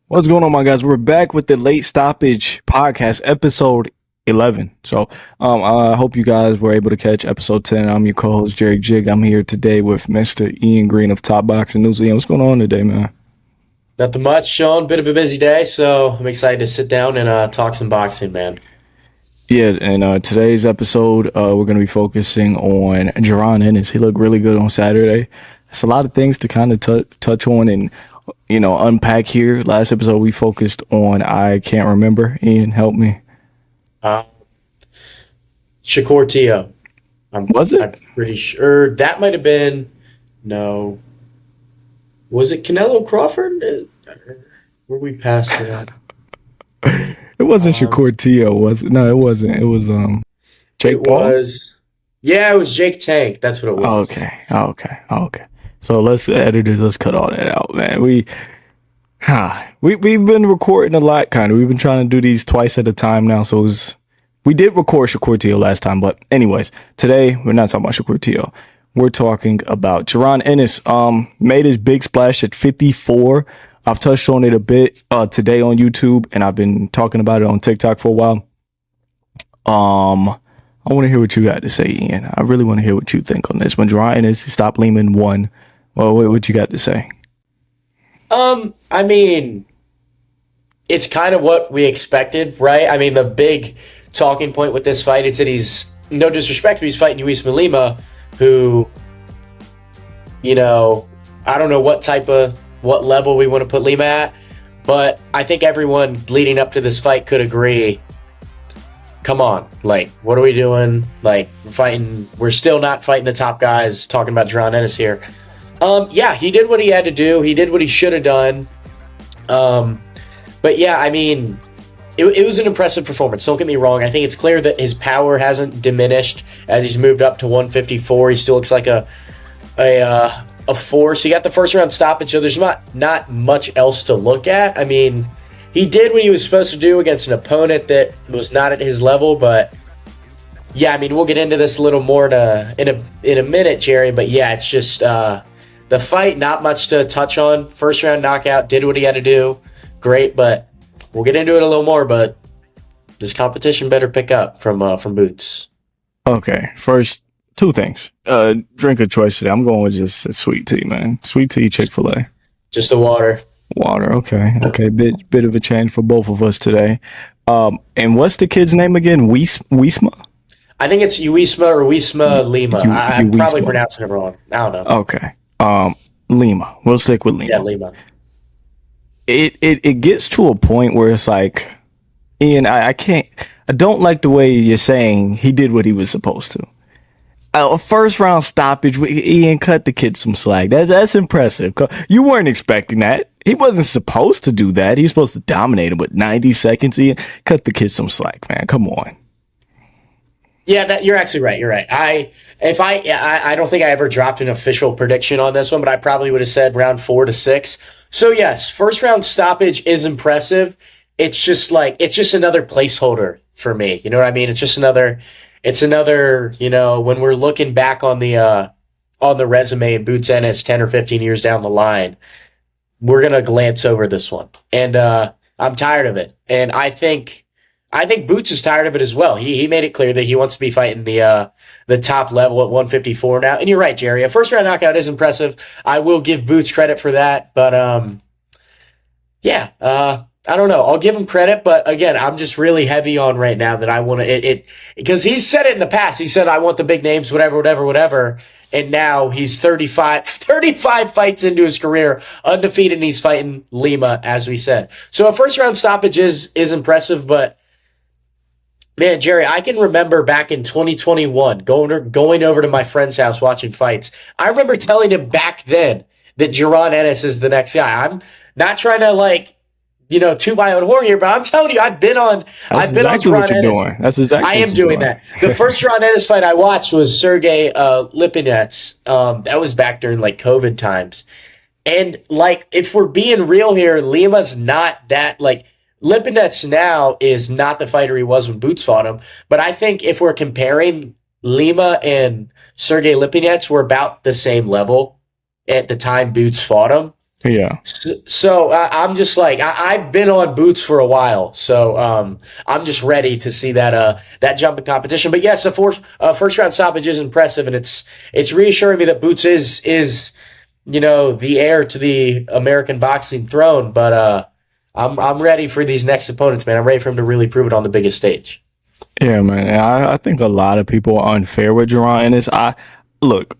What's going on, my guys? We're back with the Late Stoppage podcast, episode 11. So, I hope you guys were able to catch episode 10. I'm your co-host, Jerry Jig. I'm here today with Mr. Ian Green of Top Boxing News. Ian, what's going on today, man? Nothing much, Sean. Bit of a busy day, so I'm excited to sit down and talk some boxing, man. Yeah, and today's episode, we're going to be focusing on Jaron Ennis. He looked really good on Saturday. It's a lot of things to kind of touch on and unpack here. Last episode we focused on I can't remember. Ian, help me. Shakur Teo. Was it? I'm pretty sure that might have been. No. Was it Canelo Crawford? Were we past that? It wasn't Shakur Teo, was it? No, it wasn't. It was Jake Paul? Yeah, it was Jake Tank. That's what it was. Okay. So let's cut all that out, man. We've been recording a lot, kind of. We've been trying to do these twice at a time now, so we did record Shakur Teo last time, but anyways, today we're not talking about Shakur Teo. We're talking about Jaron Ennis. Made his big splash at 54. I've touched on it a bit today on YouTube, and I've been talking about it on TikTok for a while. I want to hear what you got to say, Ian. I really want to hear what you think on this. When Jaron Ennis stopped Lehman won, well, what you got to say? I mean, it's kind of what we expected, right? I mean, the big talking point with this fight is that he's, no disrespect, but he's fighting Luis Lima, who, I don't know what level we want to put Lima at, but I think everyone leading up to this fight could agree, come on, like, what are we doing? Like, we're still not fighting the top guys, talking about Jaron Ennis here. Yeah, he did what he had to do. He did what he should have done. But yeah, I mean, it was an impressive performance. Don't get me wrong. I think it's clear that his power hasn't diminished as he's moved up to 154. He still looks like a force. He got the first round stoppage, so there's not much else to look at. I mean, he did what he was supposed to do against an opponent that was not at his level, but yeah, I mean, we'll get into this a little more in a minute, Jerry. But yeah, it's just the fight, not much to touch on. First round knockout, did what he had to do. Great, but we'll get into it a little more. But this competition better pick up from Boots. Okay, first, two things. Drink of choice today. I'm going with just a sweet tea, man. Sweet tea, Chick-fil-A. Just the water. Water, okay. Bit of a change for both of us today. And what's the kid's name again? Wisma? I think it's Uisma or Wisma Lima. I'm probably pronouncing it wrong. I don't know. Okay. Lima. We'll stick with Lima. Yeah, Lima. It gets to a point where it's like, Ian, I don't like the way you're saying he did what he was supposed to. A first round stoppage, Ian, cut the kid some slack. That's impressive. You weren't expecting that. He wasn't supposed to do that. He's supposed to dominate him with 90 seconds. Ian, cut the kid some slack, man. Come on. Yeah, you're actually right. You're right. I don't think I ever dropped an official prediction on this one, but I probably would have said round 4 to 6. So yes, first round stoppage is impressive. It's just another placeholder for me. You know what I mean? It's another, when we're looking back on the resume of Boots Ennis 10 or 15 years down the line, we're going to glance over this one. And I'm tired of it. And I think Boots is tired of it as well. He made it clear that he wants to be fighting the top level at 154 now. And you're right, Jerry. A first round knockout is impressive. I will give Boots credit for that. But I don't know. I'll give him credit, but again, I'm just really heavy on right now that I want to because he's said it in the past. He said, I want the big names, whatever. And now he's 35 fights into his career, undefeated, and he's fighting Lima, as we said. So a first round stoppage is impressive, but man, Jerry, I can remember back in 2021 going over to my friend's house watching fights. I remember telling him back then that Jaron Ennis is the next guy. I'm not trying to toot my own horn here, but I'm telling you, I've been on Jaron Ennis. That's exactly I am doing that. The first Jaron Ennis fight I watched was Sergey Lipinets. That was back during COVID times. And if we're being real here, Lima's not that Lipinets now is not the fighter he was when Boots fought him. But I think if we're comparing Lima and Sergey Lipinets, we're about the same level at the time Boots fought him. Yeah. So I'm just like I've been on Boots for a while, so I'm just ready to see that jump in competition. But yes, the first round stoppage is impressive, and it's reassuring me that Boots is the heir to the American boxing throne. But I'm ready for these next opponents, man. I'm ready for him to really prove it on the biggest stage. Yeah, man. I think a lot of people are unfair with Jaron Ennis. I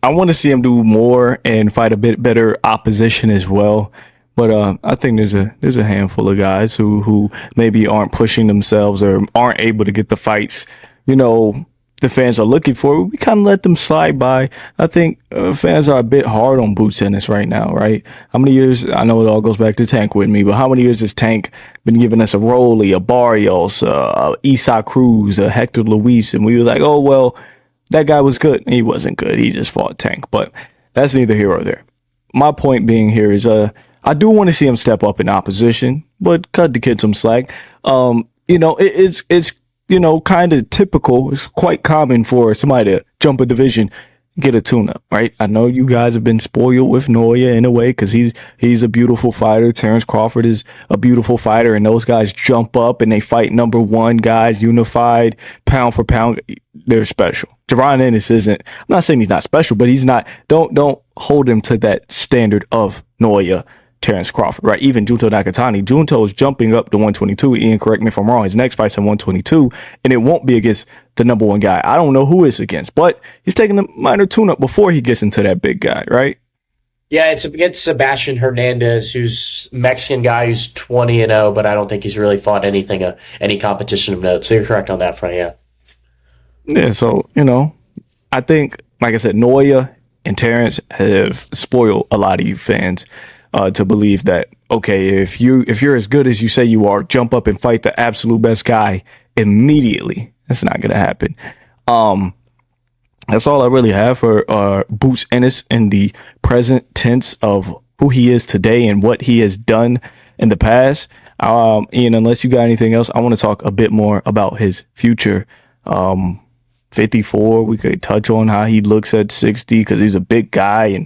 want to see him do more and fight a bit better opposition as well. But I think there's a handful of guys who maybe aren't pushing themselves or aren't able to get the fights, the fans are looking for. We kind of let them slide by. I think fans are a bit hard on Boots Ennis right now, right? How many years? I know it all goes back to Tank with me, but how many years has Tank been giving us a Rolly, a Barrios, Isak Cruz, a Hector Luis, and we were like, oh well, that guy was good. He wasn't good. He just fought Tank, but that's neither here or there. My point being here is, I do want to see him step up in opposition, but cut the kid some slack. It's kind of typical. It's quite common for somebody to jump a division, get a tune-up, right? I know you guys have been spoiled with Noya in a way because he's a beautiful fighter. Terrence Crawford is a beautiful fighter, and those guys jump up and they fight number one guys, unified, pound for pound. They're special. Jaron Ennis isn't. I'm not saying he's not special, but he's not. Don't hold him to that standard of Noya, Terrence Crawford, right? Even Junto Nakatani. Junto's jumping up to 122. Ian, correct me if I'm wrong. His next fight's at 122, and it won't be against the number one guy. I don't know who it's against, but he's taking a minor tune-up before he gets into that big guy, right? Yeah, it's against Sebastian Hernandez, who's Mexican guy who's 20-0, but I don't think he's really fought any competition of note. So you're correct on that front, yeah. Yeah, so, I think, like I said, Noya and Terrence have spoiled a lot of you fans to believe that, okay, if you're as good as you say you are, jump up and fight the absolute best guy immediately. That's not going to happen. That's all I really have for Boots Ennis in the present tense of who he is today and what he has done in the past. Ian, unless you got anything else, I want to talk a bit more about his future. 54, we could touch on how he looks at 60 because he's a big guy. And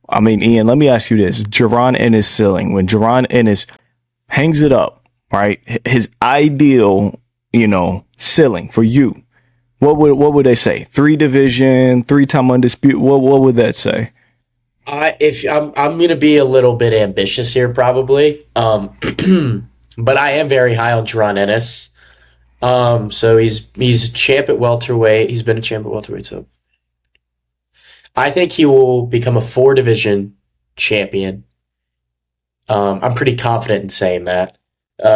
I mean, Ian, let me ask you this. Jaron Ennis ceiling, when Jaron Ennis hangs it up, right? His ideal, ceiling for you, what would they say? 3-division, 3-time undisputed. What would that say? If I'm gonna be a little bit ambitious here, probably. But I am very high on Jaron Ennis. So he's a champ at welterweight. He's been a champ at welterweight. So I think he will become a 4-division champion. I'm pretty confident in saying that.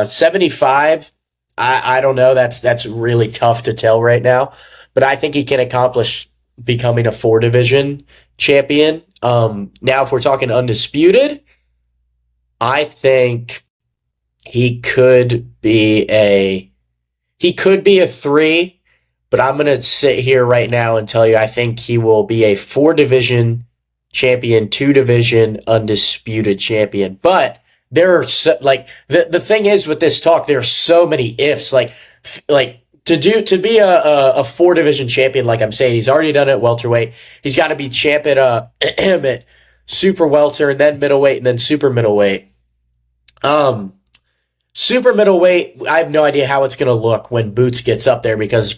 75, I don't know. That's really tough to tell right now, but I think he can accomplish becoming a 4-division champion. Now, if we're talking undisputed, I think he could be a 3, but I'm going to sit here right now and tell you I think he will be a 4-division champion, 2-division undisputed champion. But there are the thing is with this talk, there are so many ifs. Like to be a 4-division champion, like I'm saying, he's already done it at welterweight. He's got to be champ at at super welter and then middleweight and then super middleweight. Super middleweight, I have no idea how it's going to look when Boots gets up there because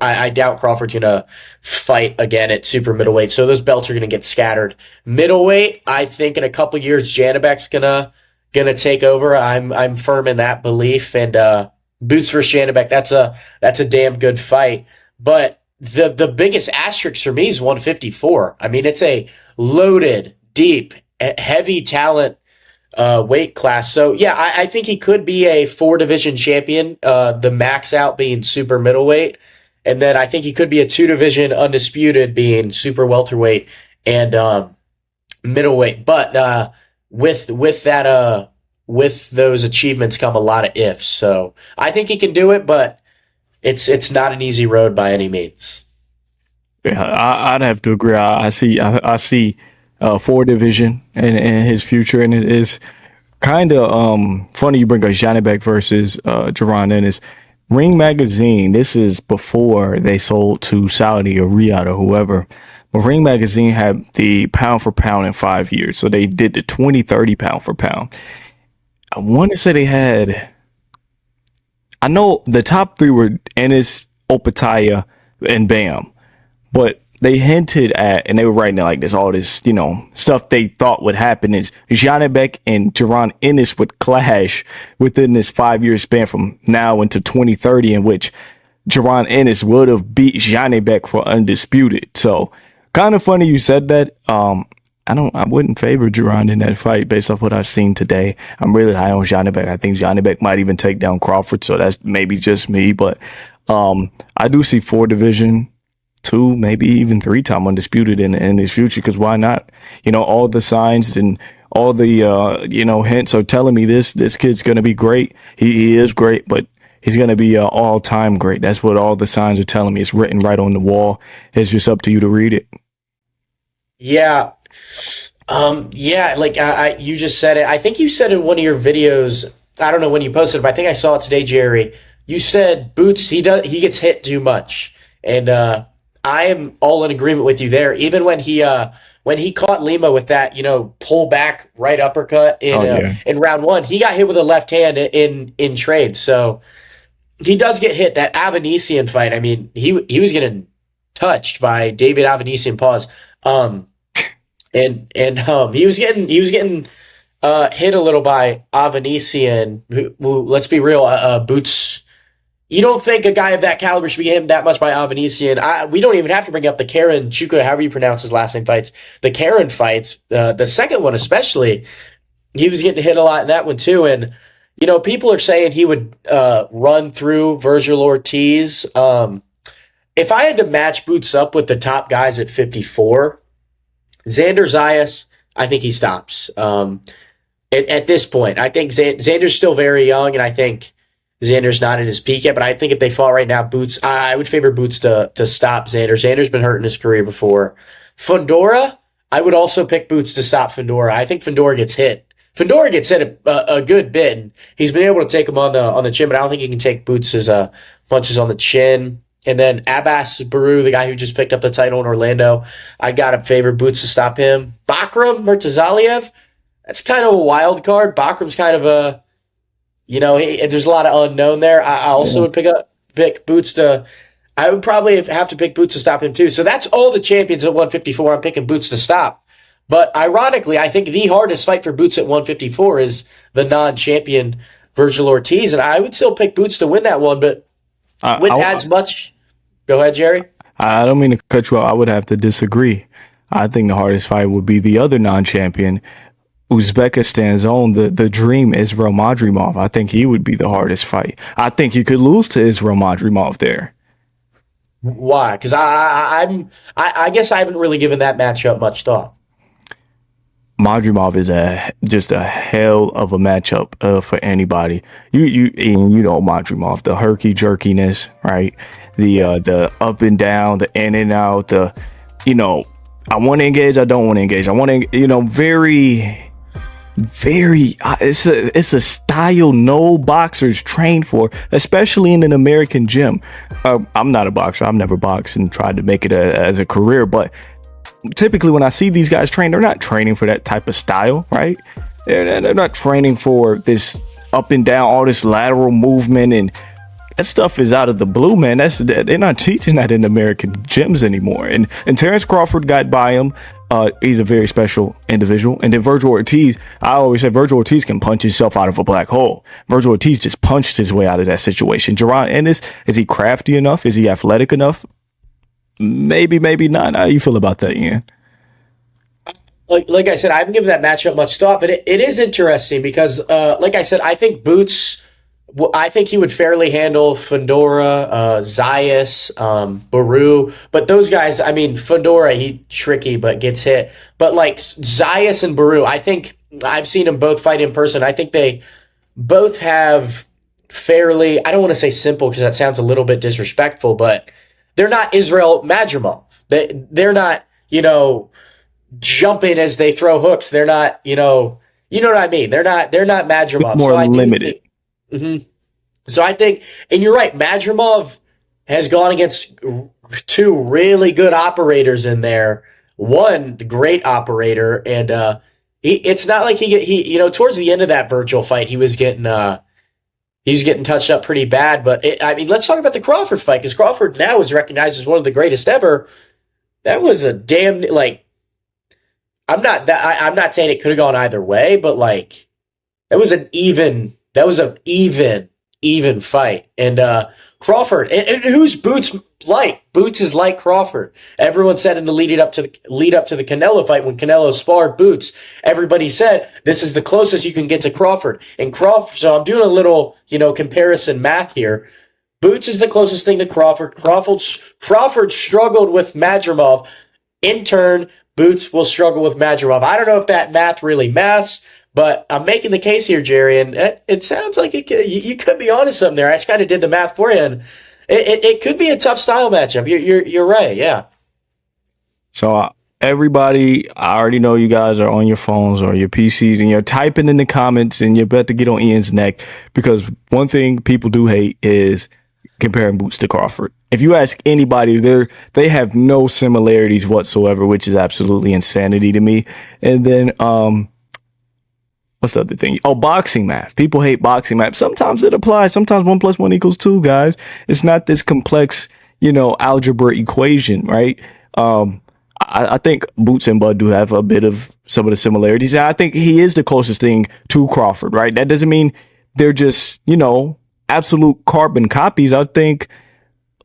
I doubt Crawford's going to fight again at super middleweight. So those belts are going to get scattered. Middleweight, I think in a couple years, Janibek's going to take over. I'm firm in that belief. And, Boots versus Janibek, that's a damn good fight. But the biggest asterisk for me is 154. I mean, it's a loaded, deep, heavy talent weight class. So yeah, I think he could be a 4-division champion, the max out being super middleweight. And then I think he could be a 2-division undisputed being super welterweight and middleweight. But with those achievements come a lot of ifs. So I think he can do it, but it's not an easy road by any means. Yeah, I'd have to agree. I see 4-division in his future, and it is kind of funny you bring up Janibek versus Jaron Ennis. Ring Magazine, this is before they sold to Saudi or Riyadh or whoever. Ring Magazine had the pound for pound in 5 years. So they did the 2030 pound for pound. I want to say they had, I know the top three were Ennis, Opataya, and Bam. But they hinted at, and they were writing like this, all this, stuff they thought would happen is Janibek and Jaron Ennis would clash within this 5 year span from now into 2030, in which Jaron Ennis would have beat Janibek for undisputed. So kind of funny you said that. I wouldn't favor Jaron in that fight based off what I've seen today. I'm really high on Janibek. I think Janibek might even take down Crawford. So that's maybe just me, but I do see 4 division, 2, maybe even 3-time undisputed in his future, because why not? All the signs and all the hints are telling me this kid's gonna be great. He is great, but he's gonna be all-time great. That's what all the signs are telling me. It's written right on the wall. It's just up to you to read it. Yeah. You just said it. I think you said in one of your videos, I don't know when you posted it, but I think I saw it today, Jerry. You said Boots, he gets hit too much. And I am all in agreement with you there. Even when he caught Lima with that, pull back right uppercut in round 1, he got hit with a left hand in trade. So he does get hit. That Avanesian fight, I mean, he was getting touched by David Avanesian. Pause. He was getting hit a little by Avanesian, who let's be real, Boots. You don't think a guy of that caliber should be hit that much by Avanesian. We don't even have to bring up the Karen Chuka, however you pronounce his last name, fights. The Karen fights, the second one especially, he was getting hit a lot in that one too. And, people are saying he would run through Virgil Ortiz. If I had to match Boots up with the top guys at 54, Xander Zayas, I think he stops. At this point, I think Xander's still very young, and I think Xander's not at his peak yet, but I think if they fought right now, Boots, I would favor Boots to stop Xander. Xander's been hurt in his career before. Fundora, I would also pick Boots to stop Fundora. I think Fundora gets hit. Fundora gets hit a good bit, and he's been able to take him on the chin, but I don't think he can take Boots' punches on the chin. And then Abbas Baru, the guy who just picked up the title in Orlando, I got to favor Boots to stop him. Bakram Murtazaliev, that's kind of a wild card. Bakram's kind of a, there's a lot of unknown there. I also would pick Boots to, I would probably have to pick Boots to stop him too. So that's all the champions at 154 I'm picking Boots to stop. But ironically, I think the hardest fight for Boots at 154 is the non-champion Virgil Ortiz. And I would still pick Boots to win that one, but with as much. Go ahead, Jerry. I don't mean to cut you off. I would have to disagree. I think the hardest fight would be the other non-champion, Uzbekistan's own, the dream, Israel Madrimov. I think he would be the hardest fight. I think you could lose to Israel Madrimov there. Why? Because I guess I haven't really given that matchup much thought. Madrimov is just a hell of a matchup for anybody. You know Madrimov, the herky jerkiness, right? The up and down, the in and out, I want to engage, I don't want to engage. I want to, very, it's a style no boxers train for, especially in an American gym. I'm not a boxer. I've never boxed and tried to make it as a career, but typically when I see these guys train, they're not training for that type of style, right? They're not training for this up and down, all this lateral movement, and that stuff is out of the blue, man. They're not teaching that in American gyms anymore. And Terrence Crawford got by him. He's a very special individual. And then Virgil Ortiz, I always say Virgil Ortiz can punch himself out of a black hole. Virgil Ortiz just punched his way out of that situation. Jaron Ennis, is he crafty enough? Is he athletic enough? Maybe, maybe not. How you feel about that, Ian? Like I said, I haven't given that matchup much thought, but it is interesting because, like I said, I think Boots, I think he would fairly handle Fundora, Zayas, Baru, but those guys, I mean, Fundora, he's tricky, but gets hit. But like Zayas and Baru, I think I've seen them both fight in person. I think they both have fairly, I don't want to say simple because that sounds a little bit disrespectful, but they're not Israel Madrimov. They're not, jumping as they throw hooks. They're not, you know what I mean? They're not Madrimov. More limited. So I think, and you're right, Madrimov, has gone against two really good operators in there. One, the great operator, and it's not like he towards the end of that virtual fight, he was getting touched up pretty bad. But let's talk about the Crawford fight, because Crawford now is recognized as one of the greatest ever. That was a damn I'm not saying it could have gone either way, but that was an even fight. And Crawford, and who's Boots like? Boots is like Crawford. Everyone said in the lead up to the Canelo fight, when Canelo sparred Boots, everybody said this is the closest you can get to Crawford. And Crawford, so I'm doing a little, comparison math here. Boots is the closest thing to Crawford. Crawford struggled with Madrimov. In turn, Boots will struggle with Madrimov. I don't know if that math really maths, but I'm making the case here, Jerry, and it sounds like you could be onto something there. I just kind of did the math for you, and it could be a tough style matchup. You're right, yeah. So everybody, I already know you guys are on your phones or your PCs, and you're typing in the comments, and you're about to get on Ian's neck, because one thing people do hate is comparing Boots to Crawford. If you ask anybody, they have no similarities whatsoever, which is absolutely insanity to me. And then what's the other thing? Oh, boxing math. People hate boxing math. Sometimes it applies. Sometimes 1 + 1 = 2, guys. It's not this complex, algebra equation, right? I think Boots and Bud do have a bit of some of the similarities. And I think he is the closest thing to Crawford, right? That doesn't mean they're just, absolute carbon copies. I think,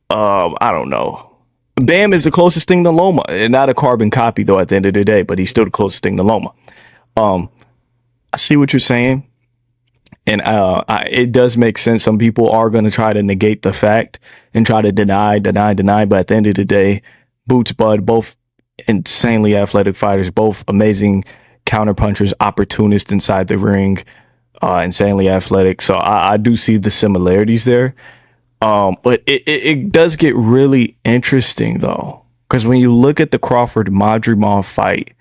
I don't know. Bam is the closest thing to Loma, and not a carbon copy though at the end of the day, but he's still the closest thing to Loma. I see what you're saying, and it does make sense. Some people are going to try to negate the fact and try to deny, but at the end of the day, Boots, Bud, both insanely athletic fighters, both amazing counterpunchers, opportunists inside the ring, insanely athletic. So I do see the similarities there. But it does get really interesting though, because when you look at the Crawford Madrimov fight,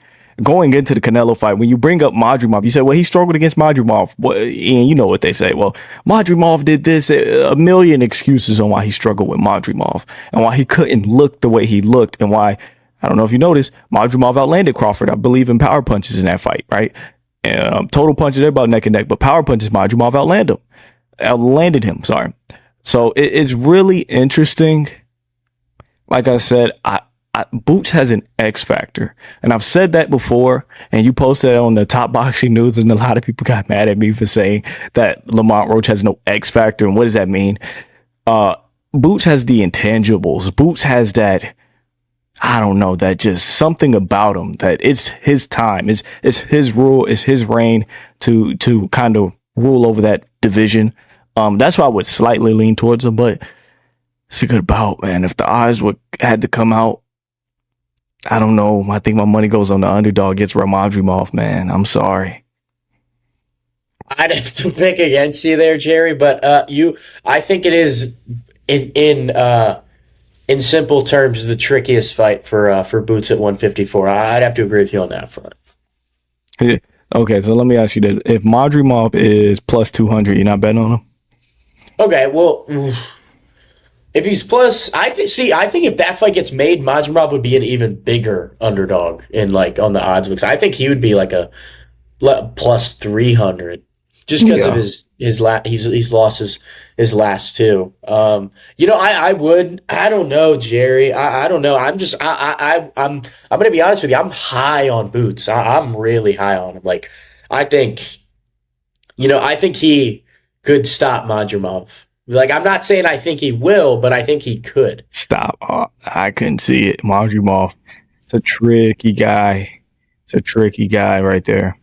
going into the Canelo fight, when you bring up Madrimov, you say, well, he struggled against Madrimov. And you know what they say. Well, Madrimov did this, a million excuses on why he struggled with Madrimov and why he couldn't look the way he looked, and why, I don't know if you noticed, Madrimov outlanded Crawford, I believe, in power punches in that fight, right? And total punches, they're about neck and neck, but power punches, Madrimov outlanded him. Sorry. So it's really interesting. Like I said, Boots has an X factor, and I've said that before, and you posted it on the Top Boxing News, and a lot of people got mad at me for saying that Lamont Roach has no X factor. And what does that mean? Boots has the intangibles. Boots has that, I don't know, that just something about him that it's his time, it's his rule, it's his reign to kind of rule over that division. That's why I would slightly lean towards him, but it's a good bout, man. If the odds had to come out, I don't know. I think my money goes on the underdog gets Ramadrimov, man. I'm sorry. I'd have to pick against you there, Jerry, but I think it is in simple terms the trickiest fight for Boots at 154. I'd have to agree with you on that front. Yeah. Okay, so let me ask you this: if Madrimov is plus 200, you're not betting on him? Okay, well, if he's plus, I think if that fight gets made, Madrimov would be an even bigger underdog on the odds, because I think he would be like a plus 300, just because of he's lost his last two. I don't know, Jerry. I don't know. I'm gonna be honest with you. I'm high on Boots. I'm really high on him. I think he could stop Madrimov. I'm not saying I think he will, but I think he could. Stop. I couldn't see it. Madrimov, it's a tricky guy. It's a tricky guy right there.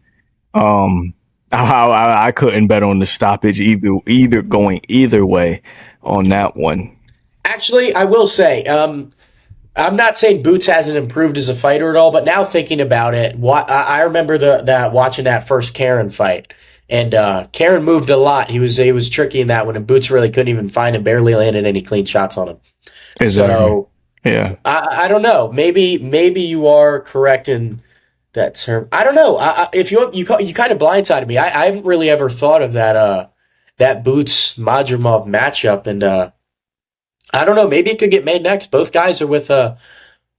I couldn't bet on the stoppage either going either way on that one. Actually, I will say, I'm not saying Boots hasn't improved as a fighter at all, but now thinking about it, I remember watching that first Karen fight. And Karen moved a lot. He was tricky in that one, and Boots really couldn't even find him. Barely landed any clean shots on him. Exactly. So yeah, I don't know. Maybe you are correct in that term. I don't know. If you kind of blindsided me. I haven't really ever thought of that Boots Madrimov matchup, and I don't know. Maybe it could get made next. Both guys are with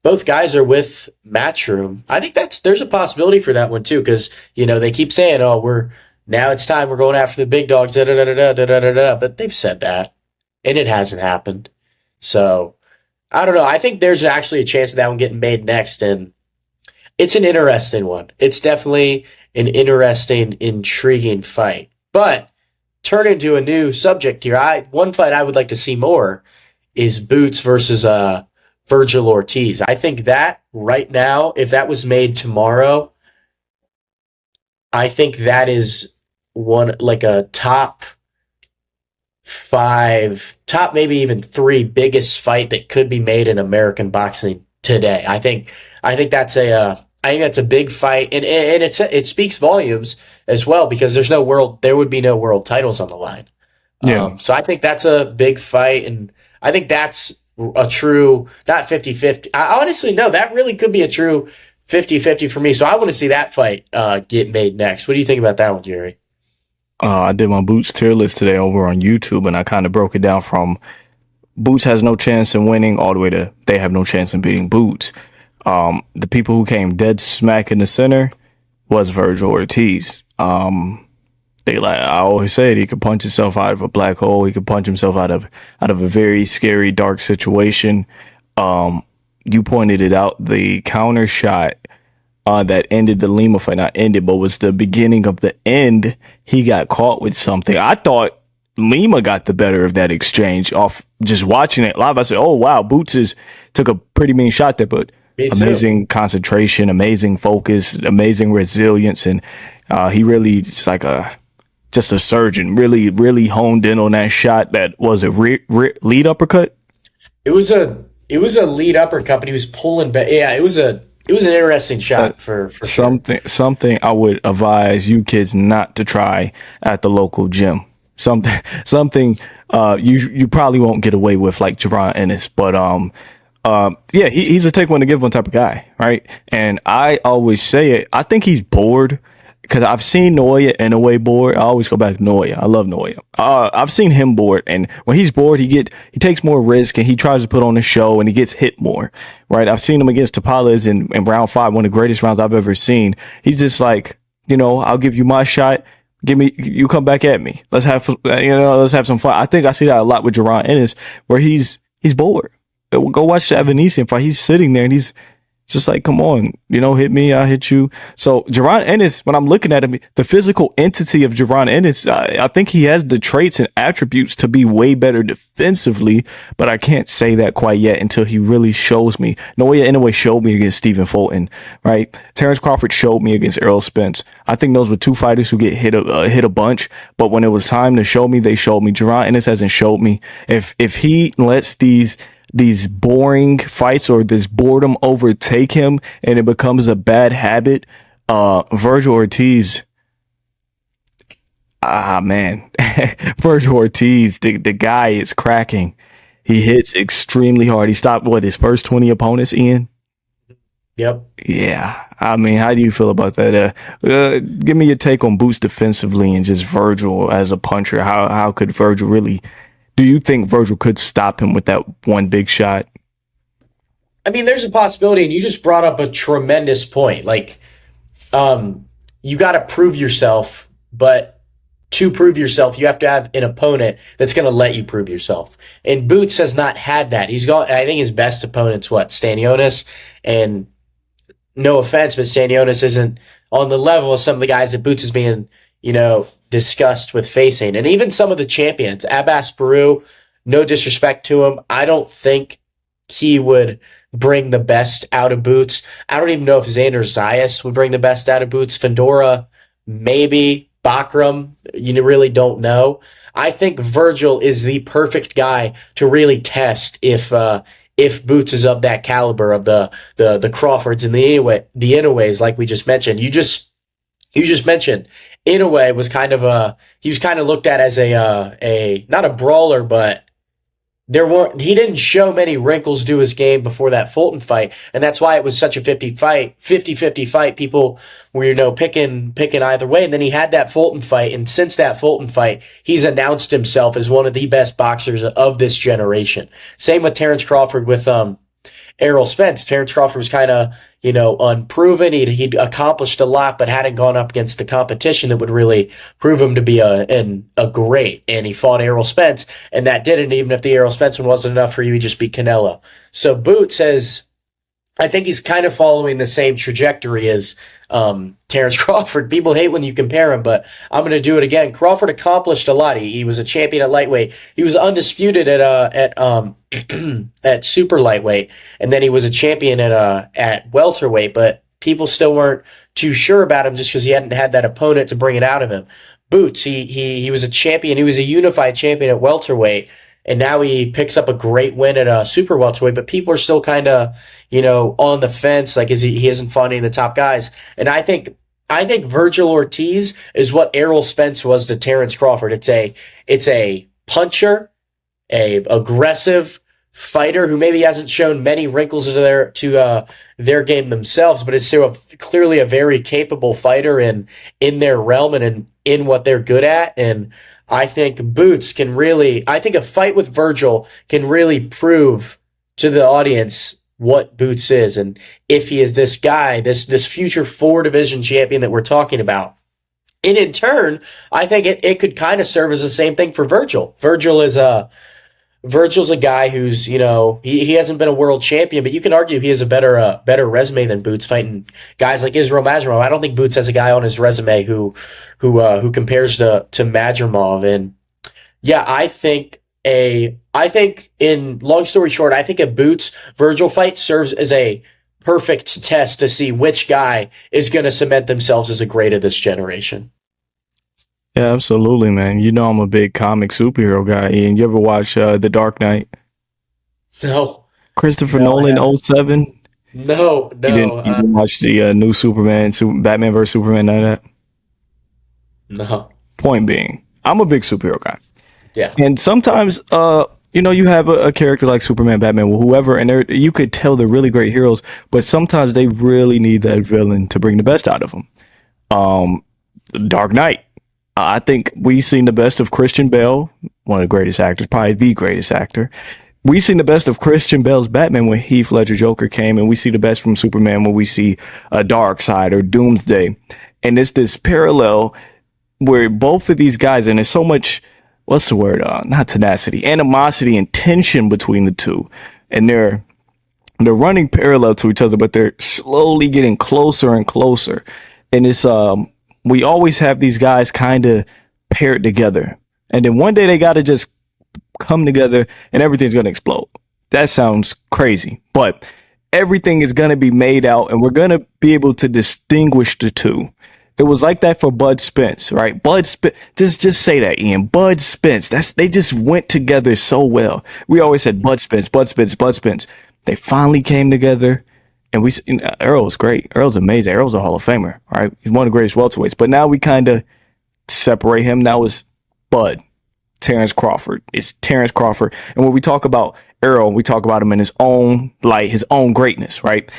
Matchroom. I think there's a possibility for that one too, because they keep saying, "Oh, now it's time. We're going after the big dogs." Da, da, da, da, da, da, da, da, but they've said that, and it hasn't happened. So I don't know. I think there's actually a chance of that one getting made next, and it's an interesting one. It's definitely an interesting, intriguing fight. But turn into a new subject here. One fight I would like to see more is Boots versus Virgil Ortiz. I think that right now, if that was made tomorrow, I think that is one like a top 5, top maybe even 3 biggest fight that could be made in American boxing today. I think that's a big fight, and it speaks volumes as well, because there would be no world titles on the line. Yeah. So I think that's a big fight, and I think that's a true, not 50-50. I honestly, no, that really could be a true 50-50 for me. So I want to see that fight get made next. What do you think about that one, Jerry? I did my Boots tier list today over on YouTube, and I kind of broke it down from Boots has no chance in winning all the way to they have no chance in beating Boots. The people who came dead smack in the center was Virgil Ortiz. I always said, he could punch himself out of a black hole. He could punch himself out of a very scary, dark situation. You pointed it out. The counter shot that ended the Lima fight, not ended, but was the beginning of the end. He got caught with something. I thought Lima got the better of that exchange off just watching it live. I said, "Oh wow, Boots took a pretty mean shot there," but amazing concentration, amazing focus, amazing resilience, and he really just like just a surgeon. Really, really honed in on that shot. That was a lead uppercut. It was a lead uppercut, but he was pulling back. Yeah, it was an interesting shot for something I would advise you kids not to try at the local gym. Something you probably won't get away with, like Jaron Ennis, but yeah, he's a take one to give one type of guy, right? And I always say it. I think he's bored, because I've seen Noya in a way bored. I always go back to Noya. I love Noya. I've seen him bored, and when he's bored, he takes more risk, and he tries to put on a show, and he gets hit more, right? I've seen him against Tapales in round 5, one of the greatest rounds I've ever seen. He's just like, I'll give you my shot. You come back at me. Let's have some fun. I think I see that a lot with Jaron Ennis, where he's bored. Go watch the Evanesian fight. He's sitting there and he's just like, come on, hit me, I'll hit you. So Jaron Ennis, when I'm looking at him, the physical entity of Jaron Ennis, I think he has the traits and attributes to be way better defensively, but I can't say that quite yet until he really shows me. Noya Inoue showed me against Stephen Fulton, right? Terrence Crawford showed me against Errol Spence. I think those were 2 fighters who get hit a bunch, but when it was time to show me, they showed me. Jaron Ennis hasn't showed me. If he lets these boring fights or this boredom overtake him and it becomes a bad habit, Virgil Ortiz, man, Virgil Ortiz, the guy is cracking. He hits extremely hard. He stopped his first 20 opponents, Ian? Yep. Yeah. I mean, how do you feel about that? Give me your take on Boots defensively and just Virgil as a puncher. How could Virgil really... Do you think Virgil could stop him with that one big shot? I mean, there's a possibility, and you just brought up a tremendous point. Like, you got to prove yourself, but to prove yourself, you have to have an opponent that's going to let you prove yourself. And Boots has not had that. I think his best opponent's Stanionis, and no offense, but Stanionis isn't on the level of some of the guys that Boots is being, discussed with facing. And even some of the champions, Abbas Baru, no disrespect to him, I don't think he would bring the best out of Boots. I don't even know if Xander Zayas would bring the best out of Boots. Fedora, maybe. Bakram, you really don't know. I think Virgil is the perfect guy to really test if Boots is of that caliber of the Crawfords and the Inoues, like we just mentioned. You just mentioned Inoue was kind of looked at as a not a brawler, but he didn't show many wrinkles to his game before that Fulton fight, and that's why it was such a 50-50 fight. People were, picking either way, and then he had that Fulton fight, and since that Fulton fight, he's announced himself as one of the best boxers of this generation. Same with Terrence Crawford with Errol Spence. Terrence Crawford was kind of, unproven. He'd accomplished a lot, but hadn't gone up against the competition that would really prove him to be a great. And he fought Errol Spence, and that didn't. Even if the Errol Spence one wasn't enough for you, he just beat Canelo. So Boots says, I think he's kind of following the same trajectory as Terrence Crawford. People hate when you compare him, but I'm going to do it again. Crawford accomplished a lot. He was a champion at lightweight. He was undisputed at at super lightweight, and then he was a champion at welterweight. But people still weren't too sure about him just because he hadn't had that opponent to bring it out of him. Boots, he was a champion. He was a unified champion at welterweight. And now he picks up a great win at a super welterweight, but people are still kind of, on the fence. Like, he isn't finding the top guys. And I think Virgil Ortiz is what Errol Spence was to Terrence Crawford. It's a puncher, a aggressive fighter who maybe hasn't shown many wrinkles to their game themselves, but is still clearly a very capable fighter in their realm and in what they're good at. And I think a fight with Virgil can really prove to the audience what Boots is, and if he is this guy, this future 4-division champion that we're talking about. And in turn, I think it could kind of serve as the same thing for Virgil. Virgil's a guy who's, he hasn't been a world champion, but you can argue he has a better resume than Boots, fighting guys like Israel Madrimov. I don't think Boots has a guy on his resume who compares to Madrimov. And yeah, I think in long story short, I think a Boots Virgil fight serves as a perfect test to see which guy is going to cement themselves as a great of this generation. Yeah, absolutely, man. I'm a big comic superhero guy. Ian, you ever watch The Dark Knight? No. Christopher Nolan, 07? No. You didn't watch the new Batman vs. Superman, none of that? No. Point being, I'm a big superhero guy. Yeah. And sometimes, you have a character like Superman, Batman, whoever, and you could tell they're really great heroes, but sometimes they really need that villain to bring the best out of them. Dark Knight. I think we've seen the best of Christian Bale, one of the greatest actors, probably the greatest actor. We've seen the best of Christian Bale's Batman when Heath Ledger Joker came, and we see the best from Superman when we see a Darkseid or Doomsday. And it's this parallel where both of these guys, and there's so much, what's the word? Not tenacity, animosity and tension between the two. And they're running parallel to each other, but they're slowly getting closer and closer. And it's, we always have these guys kind of paired together. And then one day they got to just come together and everything's going to explode. That sounds crazy, but everything is going to be made out and we're going to be able to distinguish the two. It was like that for Bud Spence, right? Just say that, Ian. Bud Spence. They just went together so well. We always said Bud Spence. They finally came together. And Errol's great. Errol's amazing. Errol's a Hall of Famer, right? He's one of the greatest welterweights. But now we kind of separate him. Now it's Bud, Terrence Crawford. It's Terrence Crawford. And when we talk about Errol, we talk about him in his own light, his own greatness, right?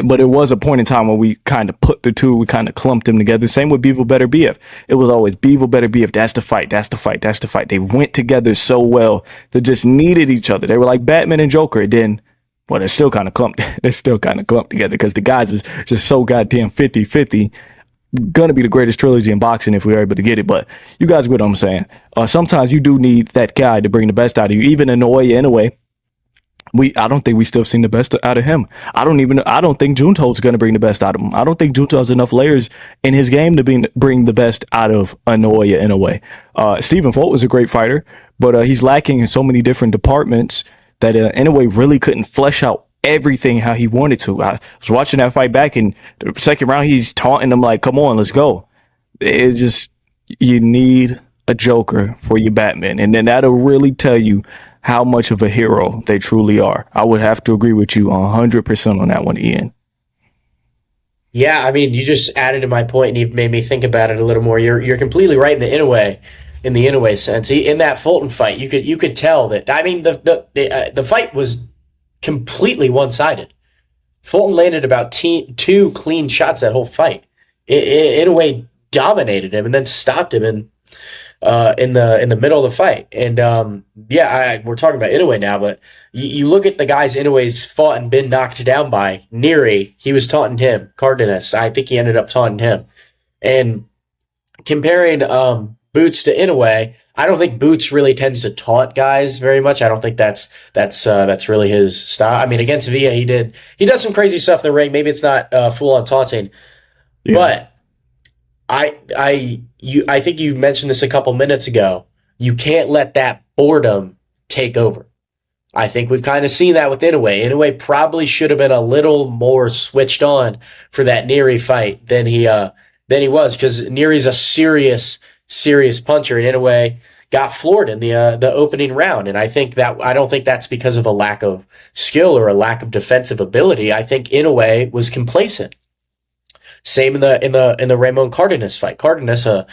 But it was a point in time where we kind of put the two, we kind of clumped them together. Same with Beevil Better BF. It was always Beevil Better BF. That's the fight. They went together so well. They just needed each other. They were like Batman and Joker. Well, they're still kind of clumped. They're still kind of clumped together because the guys is just so goddamn 50-50. Gonna be the greatest trilogy in boxing if we're able to get it. But you guys get what I'm saying. Sometimes you do need that guy to bring the best out of you. Even Inoue, anyway. I don't think we still seen the best out of him. I don't think Junto's gonna bring the best out of him. I don't think Junto has enough layers in his game to bring the best out of Inoue in a way. Stephen Folt was a great fighter, but he's lacking in so many different departments that Inoue really couldn't flesh out everything how he wanted to. I was watching that fight back in the second round. He's taunting him like, come on, let's go. It's just, you need a Joker for your Batman. And then that'll really tell you how much of a hero they truly are. I would have to agree with you 100% on that one, Ian. Yeah, I mean, you just added to my point and you made me think about it a little more. You're completely right in the Inoue in the Inoue sense. In that Fulton fight, you could tell that. I mean, the fight was completely one-sided. Fulton landed about 2 clean shots that whole fight. Inoue dominated him and then stopped him in the middle of the fight. And we're talking about Inoue now, but you look at the guys Inoue's fought and been knocked down by. Neary, he was taunting him. Cardenas, I think he ended up taunting him. And comparing Boots to Inoue, I don't think Boots really tends to taunt guys very much. I don't think that's really his style. I mean, against Villa, he does some crazy stuff in the ring. Maybe it's not full on taunting, but I think you mentioned this a couple minutes ago. You can't let that boredom take over. I think we've kind of seen that with Inoue. Inoue probably should have been a little more switched on for that Neary fight than he was, because Neary's a serious puncher, and Inoue got floored in the opening round. And I don't think that's because of a lack of skill or a lack of defensive ability. I think Inoue was complacent. Same in the Ramon Cardenas fight. Cardenas, a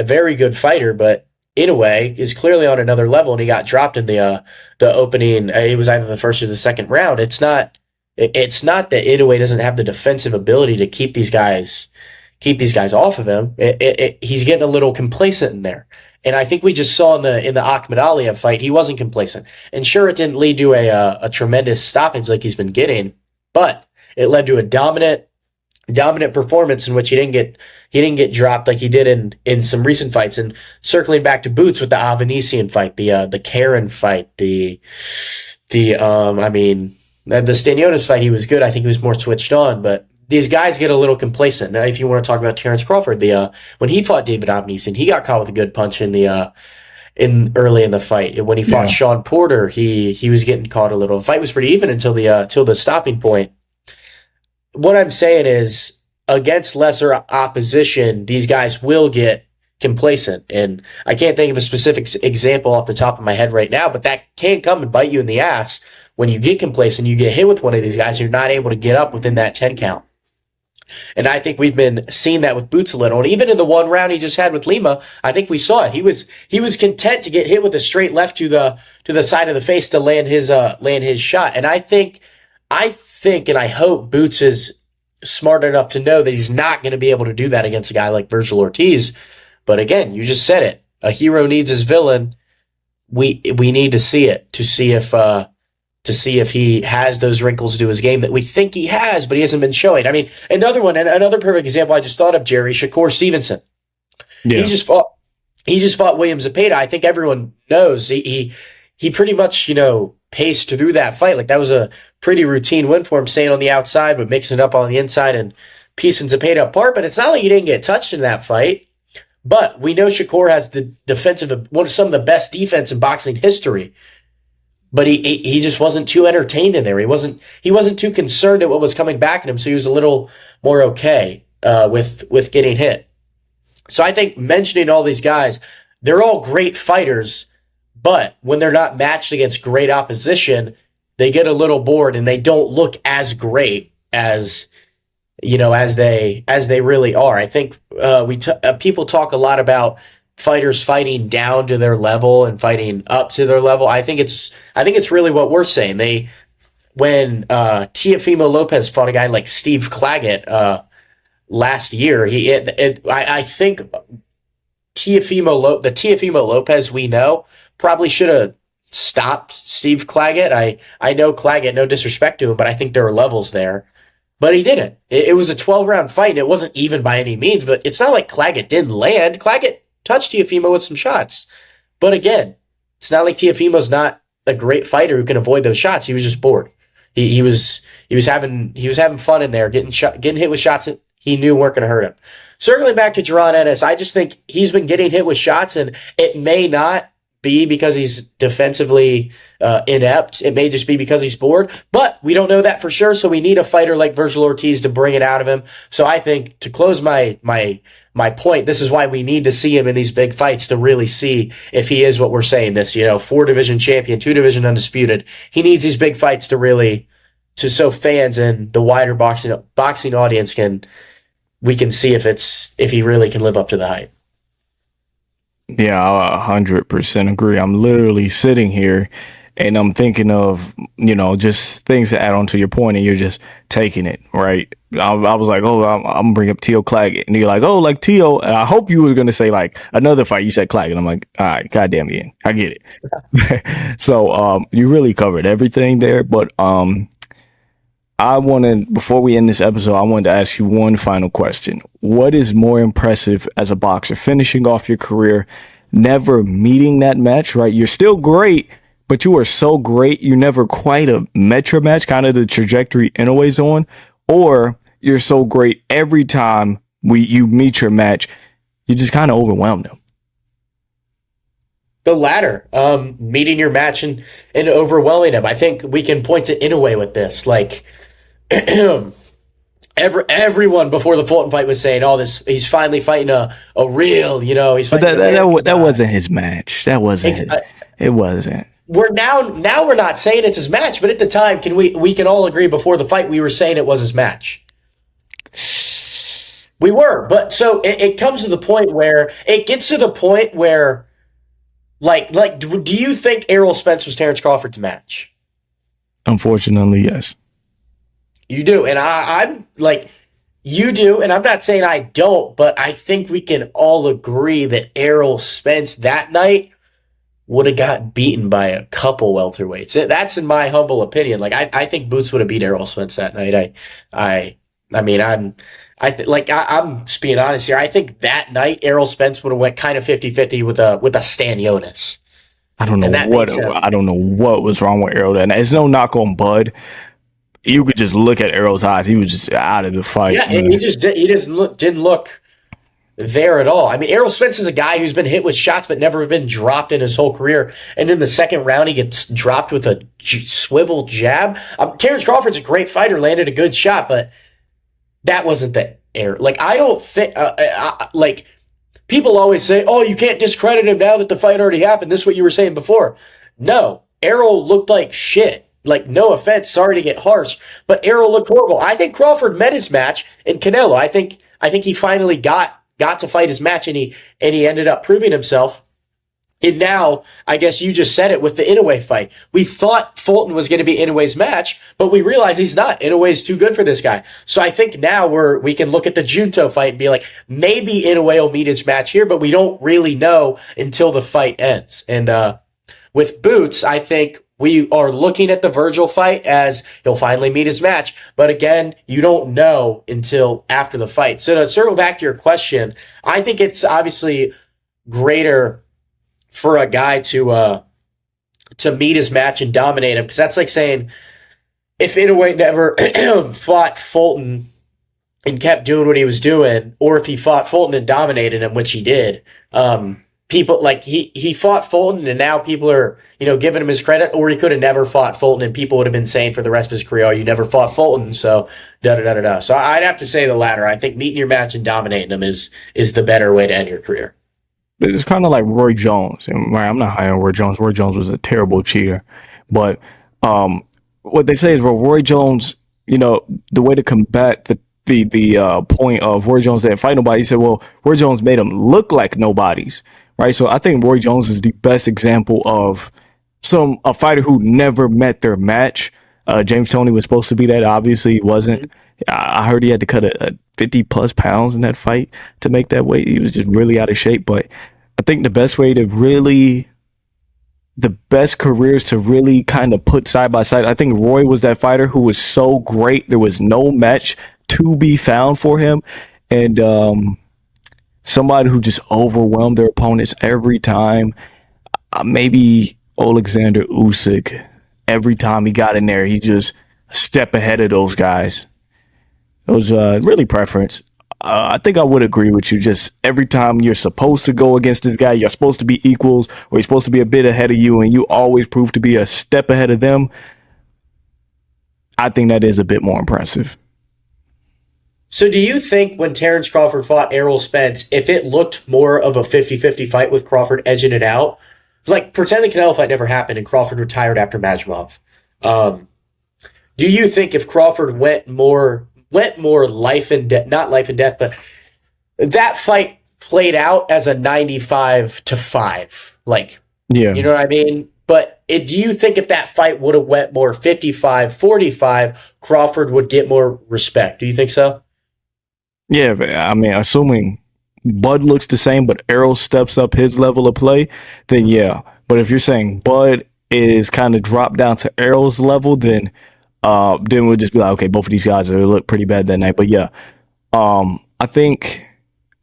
very good fighter, but Inoue is clearly on another level, and he got dropped in the opening. It was either the first or the second round. It's not that Inoue doesn't have the defensive ability to keep these guys off of him. He's getting a little complacent in there. And I think we just saw in the Ahmed Aliyev fight, he wasn't complacent. And sure, it didn't lead to a tremendous stoppage like he's been getting, but it led to a dominant performance in which he didn't get dropped like he did in some recent fights. And circling back to Boots with the Avanesian fight, the Karen fight, the Stanionis fight, he was good. I think he was more switched on, but these guys get a little complacent. Now, if you want to talk about Terrence Crawford, when he fought David Avanesian, he got caught with a good punch in early in the fight. When he fought Sean Porter, he was getting caught a little. The fight was pretty even until the stopping point. What I'm saying is, against lesser opposition, these guys will get complacent. And I can't think of a specific example off the top of my head right now, but that can come and bite you in the ass when you get complacent. You get hit with one of these guys, you're not able to get up within that 10 count. And I think we've been seeing that with Boots a little. And even in the one round he just had with Lima, I think we saw it. He was content to get hit with a straight left to the side of the face to land his shot. And I think and I hope Boots is smart enough to know that he's not going to be able to do that against a guy like Virgil Ortiz. But again, you just said it. A hero needs his villain. We need to see it to see if he has those wrinkles to his game that we think he has, but he hasn't been showing. I mean, another perfect example I just thought of, Jerry, Shakur Stevenson. Yeah. He just fought William Zepeda. I think everyone knows he pretty much, paced through that fight. Like, that was a pretty routine win for him, staying on the outside, but mixing it up on the inside and piecing Zepeda apart. But it's not like he didn't get touched in that fight. But we know Shakur has some of the best defense in boxing history. But he just wasn't too entertained in there. He wasn't too concerned at what was coming back at him, so he was a little more okay with getting hit. So I think mentioning all these guys, they're all great fighters, but when they're not matched against great opposition, they get a little bored and they don't look as great as they really are. I think people talk a lot about fighters fighting down to their level and fighting up to their level. I think it's really what we're saying. When Teofimo Lopez fought a guy like Steve Claggett last year, I think the Teofimo Lopez we know probably should have stopped Steve Claggett. I know Claggett, no disrespect to him, but I think there are levels there. But he didn't. It was a 12-round fight, and it wasn't even by any means, but it's not like Claggett didn't land. Claggett touched Teofimo with some shots. But again, it's not like Teofimo's not a great fighter who can avoid those shots. He was just bored. He was having fun in there, getting hit with shots that he knew weren't going to hurt him. Circling back to Jaron Ennis, I just think he's been getting hit with shots, and it may not be because he's defensively inept. It may just be because he's bored, but we don't know that for sure. So we need a fighter like Virgil Ortiz to bring it out of him. So I think, to close my point, this is why we need to see him in these big fights to really see if he is what we're saying. This, 4-division champion, 2-division undisputed. He needs these big fights so fans and the wider boxing audience we can see if he really can live up to the hype. Yeah, I 100% agree. I'm literally sitting here and I'm thinking of, just things to add on to your point, and you're just taking it, right? I was like, oh, I'm gonna bring up Teo Claggett. And you're like, oh, like Teo. And I hope you were going to say like another fight. You said Claggett. I'm like, all right, goddamn, Ian. I get it. So you really covered everything there. But before we end this episode, I wanted to ask you one final question. What is more impressive as a boxer? Finishing off your career, never meeting that match, right? You're still great, but you are so great, you never quite met your match, kind of the trajectory Inoue's on, or you're so great every time you meet your match, you just kind of overwhelm them. The latter, meeting your match and overwhelming him. I think we can point to Inoue with this. Like, everyone before the Fulton fight was saying, "Oh, he's finally fighting a real, he's fighting." But that wasn't his match. That wasn't. It wasn't. We're we're not saying it's his match, but at the time, we can all agree before the fight we were saying it was his match. We were, but so it comes to the point where like do you think Errol Spence was Terrence Crawford's match? Unfortunately, yes. You do, and I'm like, you do, and I'm not saying I don't, but I think we can all agree that Errol Spence that night would have got beaten by a couple welterweights. That's in my humble opinion. Like, I think Boots would have beat Errol Spence that night. I'm just being honest here. I think that night Errol Spence would have went kind of 50-50 with a Stanionis. I don't know what was wrong with Errol. And there's no knock on Bud. You could just look at Errol's eyes. He was just out of the fight. Yeah, he didn't look there at all. I mean, Errol Spence is a guy who's been hit with shots but never been dropped in his whole career. And in the second round, he gets dropped with a swivel jab. Terrence Crawford's a great fighter, landed a good shot, but that wasn't the error. Like, I don't think, like, people always say, oh, you can't discredit him now that the fight already happened. This is what you were saying before. No, Errol looked like shit. Like, no offense, sorry to get harsh, but Errol looked horrible. I think Crawford met his match in Canelo. I think he finally got to fight his match, and he ended up proving himself. And now, I guess you just said it with the Inoue fight. We thought Fulton was going to be Inoue's match, but we realized he's not. Inoue's too good for this guy. So I think now we can look at the Junto fight and be like, maybe Inoue will meet his match here, but we don't really know until the fight ends. And with Boots, I think we are looking at the Virgil fight as he'll finally meet his match. But again, you don't know until after the fight. So to circle back to your question, I think it's obviously greater for a guy to meet his match and dominate him. Because that's like saying if Inoue never fought Fulton and kept doing what he was doing, or if he fought Fulton and dominated him, which he did, people like he fought Fulton and now people are, giving him his credit, or he could have never fought Fulton and people would have been saying for the rest of his career, oh, you never fought Fulton. So da-da-da-da-da. So I'd have to say the latter. I think meeting your match and dominating him is the better way to end your career. It's kind of like Roy Jones. And I'm not high on Roy Jones. Roy Jones was a terrible cheater. But what they say is, well, Roy Jones, the way to combat the point of Roy Jones didn't fight nobody, he said, well, Roy Jones made him look like nobodies. Right. So I think Roy Jones is the best example of a fighter who never met their match. James Toney was supposed to be that. Obviously, he wasn't. I heard he had to cut a 50 plus pounds in that fight to make that weight. He was just really out of shape. But I think the best careers to really kind of put side by side, I think Roy was that fighter who was so great. There was no match to be found for him. And somebody who just overwhelmed their opponents every time. Maybe Alexander Usyk. Every time he got in there, he just a step ahead of those guys. It was really preference. I think I would agree with you. Just every time you're supposed to go against this guy, you're supposed to be equals, or you're supposed to be a bit ahead of you, and you always prove to be a step ahead of them. I think that is a bit more impressive. So do you think when Terrence Crawford fought Errol Spence, if it looked more of a 50-50 fight with Crawford edging it out, like pretend the Canelo fight never happened and Crawford retired after Majmov, do you think if Crawford went more life and death, not life and death, but that fight played out as a 95-5. Like, Yeah. you know what I mean? But do you think if that fight would have went more 55-45, Crawford would get more respect? Do you think so? Yeah, but, I mean, assuming Bud looks the same, but Errol steps up his level of play, then yeah. But if you're saying Bud is kind of dropped down to Errol's level, then we'll just be like, okay, both of these guys look pretty bad that night. But yeah, I think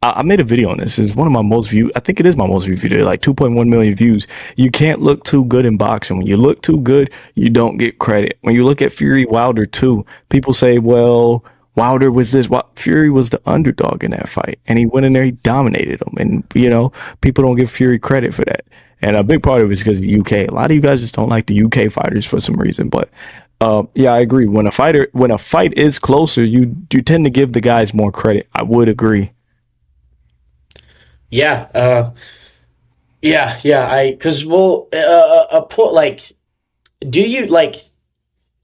I made a video on this. It's one of my most viewed. I think it is my most viewed video, like 2.1 million views. You can't look too good in boxing. When you look too good, you don't get credit. When you look at Fury Wilder too, people say, well, Wilder was this. Fury was the underdog in that fight, and he went in there, he dominated him, and people don't give Fury credit for that. And a big part of it is because of the UK. A lot of you guys just don't like the UK fighters for some reason. But yeah, I agree. When a fight is closer, you tend to give the guys more credit. I would agree. Yeah, because do you like?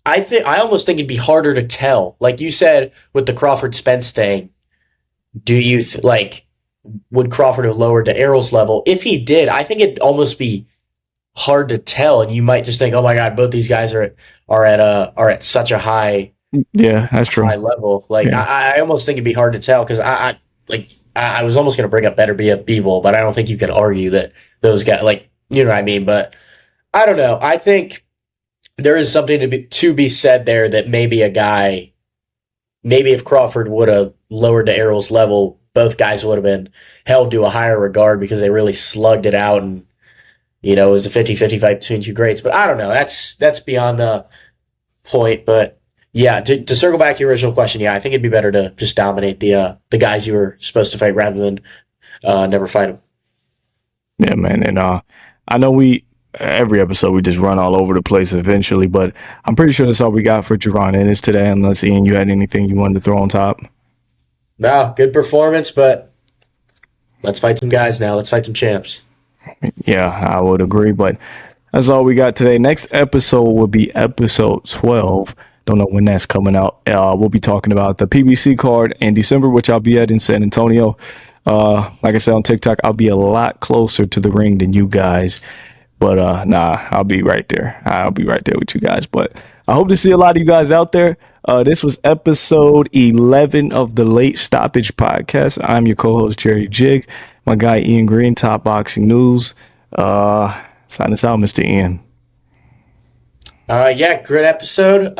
I almost think it'd be harder to tell. Like you said with the Crawford Spence thing, do you would Crawford have lowered to Errol's level? If he did, I think it'd almost be hard to tell, and you might just think, oh my God, both these guys are at such a high that's true high level. Like yeah. I almost think it'd be hard to tell because I was almost going to bring up Better Be a Beeble, but I don't think you can argue that those guys, like, you know what I mean? But I don't know. I think there is something to be said there that maybe if Crawford would have lowered to Errol's level, both guys would have been held to a higher regard because they really slugged it out, and it was a 50-50 fight between two greats. But I don't know. That's beyond the point. But yeah, to circle back to your original question, yeah, I think it'd be better to just dominate the guys you were supposed to fight rather than never fight them. Yeah, man. And I know every episode we just run all over the place eventually, but I'm pretty sure that's all we got for Jaron Ennis today, unless Ian, you had anything you wanted to throw on top. No, good performance, but let's fight some guys now. Let's fight some champs. Yeah, I would agree, but that's all we got today. Next episode will be episode 12. Don't know when that's coming out. We'll be talking about the PBC card in December, which I'll be at in San Antonio. Like I said on TikTok, I'll be a lot closer to the ring than you guys. But I'll be right there. I'll be right there with you guys. But I hope to see a lot of you guys out there. This was episode 11 of the Late Stoppage podcast. I'm your co-host, Jerry Jig. My guy, Ian Green, Top Boxing News. Sign us out, Mr. Ian. Yeah, great episode.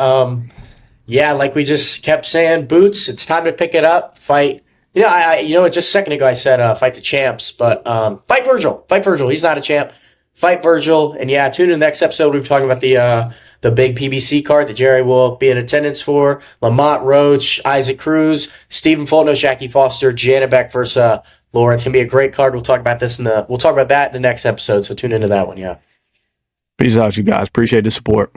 Yeah, like we just kept saying, Boots, it's time to pick it up. Fight. Just a second ago I said fight the champs, but fight Virgil. Fight Virgil. He's not a champ. Fight Virgil. And yeah, tune in the next episode. We'll be talking about the big PBC card that Jerry will be in attendance for. Lamont Roach, Isaac Cruz, Stephen Fulton, Jackie Foster, Janet Beck versus Laura. It's gonna be a great card. We'll talk about that in the next episode. So tune into that one. Yeah. Peace out, you guys. Appreciate the support.